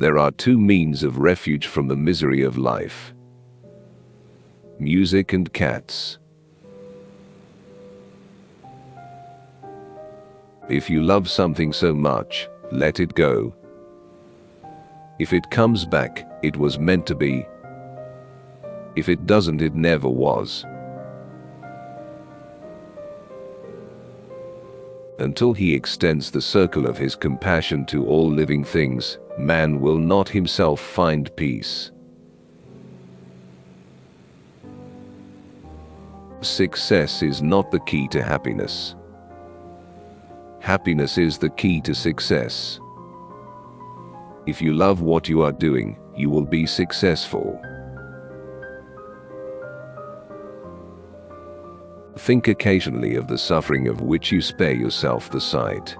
there are two means of refuge from the misery of life: music and cats. If you love something so much, let it go. If it comes back, it was meant to be. If it doesn't, it never was. Until he extends the circle of his compassion to all living things, man will not himself find peace. Success is not the key to happiness. Happiness is the key to success. If you love what you are doing, you will be successful. Think occasionally of the suffering of which you spare yourself the sight.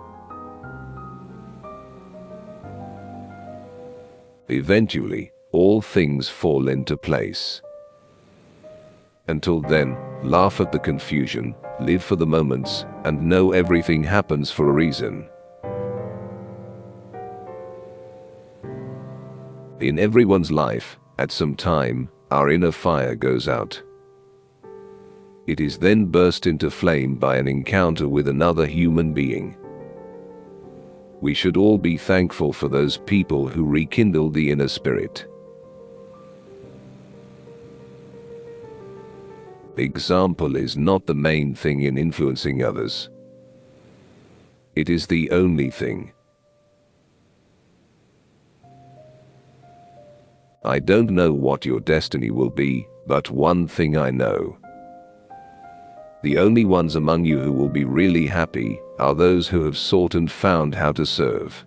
Eventually, all things fall into place. Until then, laugh at the confusion, live for the moments, and know everything happens for a reason. In everyone's life, at some time, our inner fire goes out. It is then burst into flame by an encounter with another human being. We should all be thankful for those people who rekindle the inner spirit. Example is not the main thing in influencing others. It is the only thing. I don't know what your destiny will be, but one thing I know. The only ones among you who will be really happy are those who have sought and found how to serve.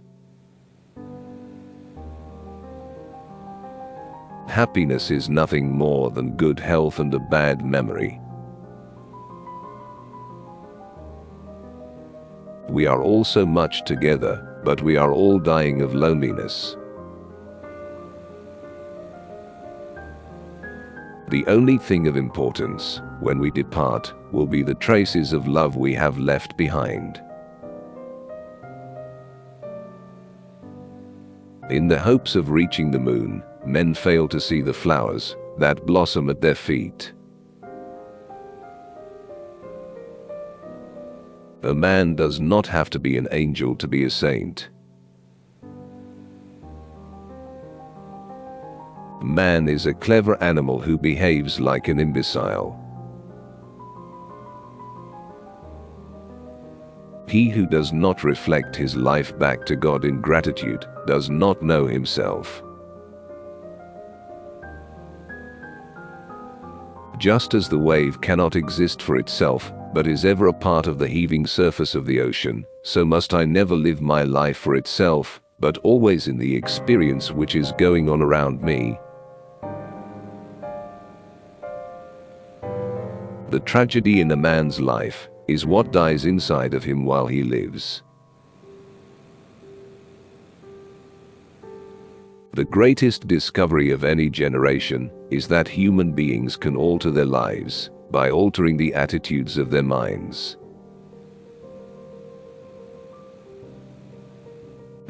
Happiness is nothing more than good health and a bad memory. We are all so much together, but we are all dying of loneliness. The only thing of importance, when we depart, will be the traces of love we have left behind. In the hopes of reaching the moon, men fail to see the flowers that blossom at their feet. A man does not have to be an angel to be a saint. Man is a clever animal who behaves like an imbecile. He who does not reflect his life back to God in gratitude does not know himself. Just as the wave cannot exist for itself, but is ever a part of the heaving surface of the ocean, so must I never live my life for itself, but always in the experience which is going on around me. The tragedy in a man's life is what dies inside of him while he lives. The greatest discovery of any generation is that human beings can alter their lives by altering the attitudes of their minds.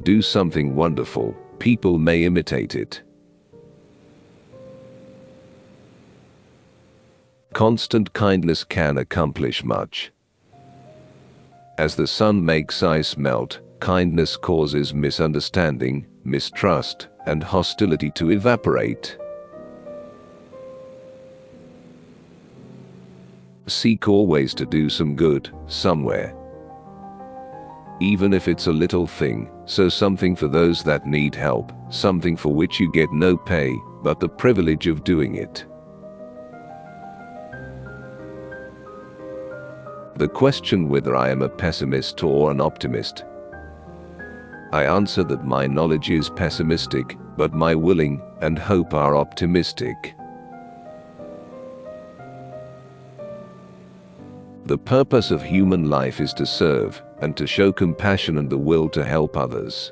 Do something wonderful, people may imitate it. Constant kindness can accomplish much. As the sun makes ice melt, kindness causes misunderstanding, mistrust, and hostility to evaporate. Seek always to do some good, somewhere. Even if it's a little thing, so something for those that need help, something for which you get no pay, but the privilege of doing it. The question whether I am a pessimist or an optimist. I answer that my knowledge is pessimistic, but my willing and hope are optimistic. The purpose of human life is to serve and to show compassion and the will to help others.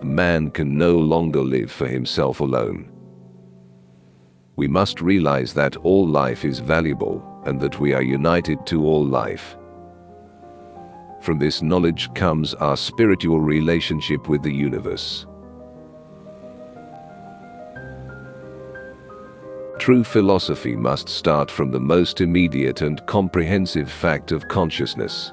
Man can no longer live for himself alone. We must realize that all life is valuable and that we are united to all life. From this knowledge comes our spiritual relationship with the universe. True philosophy must start from the most immediate and comprehensive fact of consciousness.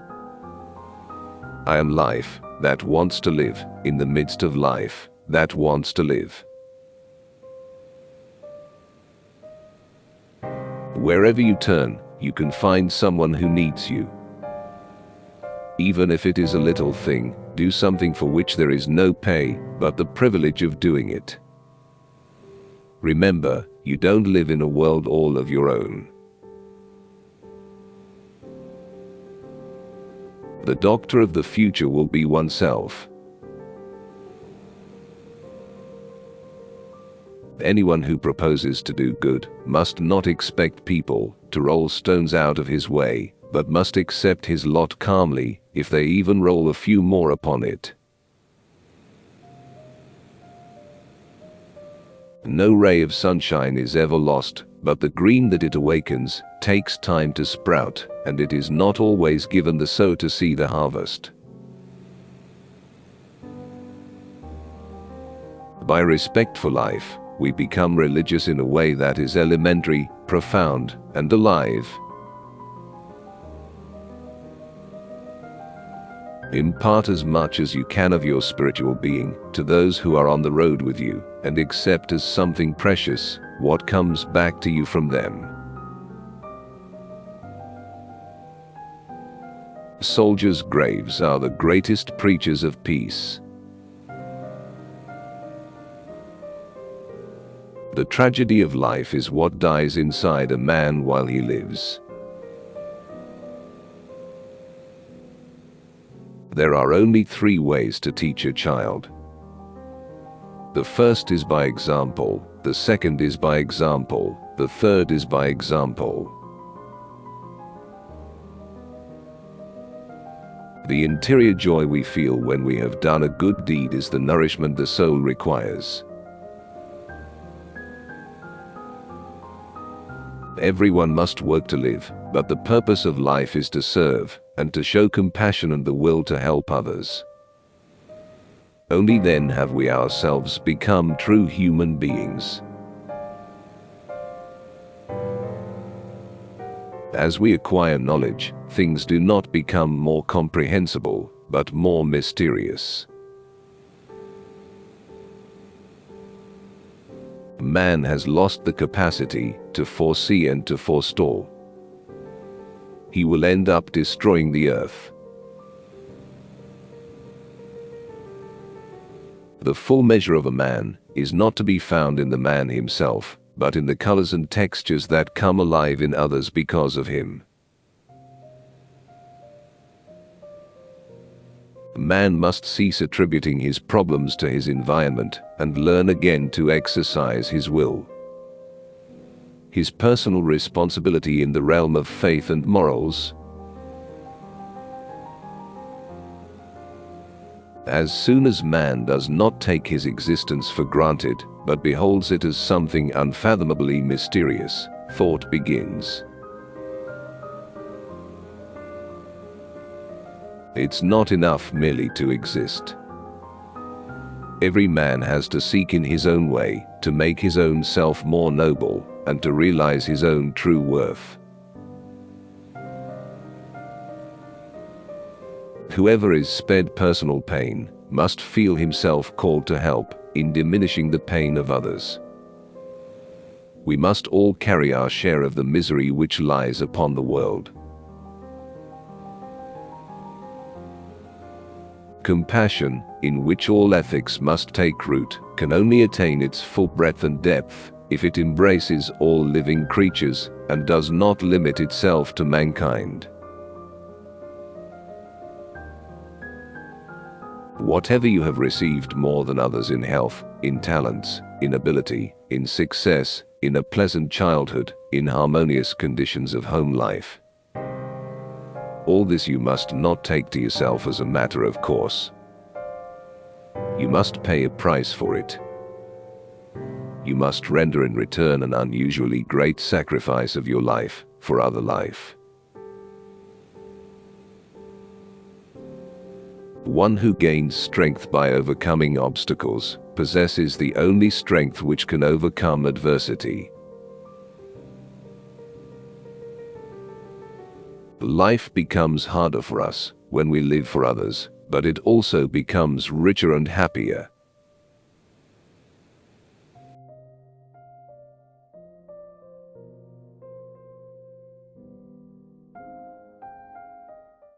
I am life that wants to live in the midst of life that wants to live. Wherever you turn, you can find someone who needs you. Even if it is a little thing, do something for which there is no pay, but the privilege of doing it. Remember, you don't live in a world all of your own. The doctor of the future will be oneself. Anyone who proposes to do good must not expect people to roll stones out of his way, but must accept his lot calmly, if they even roll a few more upon it. No ray of sunshine is ever lost, but the green that it awakens takes time to sprout, and it is not always given the sower to see the harvest. By respect for life, we become religious in a way that is elementary, profound, and alive. Impart as much as you can of your spiritual being to those who are on the road with you, and accept as something precious what comes back to you from them. Soldiers' graves are the greatest preachers of peace. The tragedy of life is what dies inside a man while he lives. There are only 3 ways to teach a child. The first is by example, the second is by example, the third is by example. The interior joy we feel when we have done a good deed is the nourishment the soul requires. Everyone must work to live, but the purpose of life is to serve, and to show compassion and the will to help others. Only then have we ourselves become true human beings. As we acquire knowledge, things do not become more comprehensible, but more mysterious. Man has lost the capacity to foresee and to forestall. He will end up destroying the earth. The full measure of a man is not to be found in the man himself, but in the colors and textures that come alive in others because of him. Man must cease attributing his problems to his environment and learn again to exercise his will. His personal responsibility in the realm of faith and morals. As soon as man does not take his existence for granted, but beholds it as something unfathomably mysterious, thought begins. It's not enough merely to exist. Every man has to seek in his own way, to make his own self more noble, and to realize his own true worth. Whoever is spared personal pain must feel himself called to help in diminishing the pain of others. We must all carry our share of the misery which lies upon the world. Compassion, in which all ethics must take root, can only attain its full breadth and depth if it embraces all living creatures and does not limit itself to mankind. Whatever you have received more than others in health, in talents, in ability, in success, in a pleasant childhood, in harmonious conditions of home life, all this you must not take to yourself as a matter of course. You must pay a price for it. You must render in return an unusually great sacrifice of your life for other life. One who gains strength by overcoming obstacles possesses the only strength which can overcome adversity. Life becomes harder for us when we live for others, but it also becomes richer and happier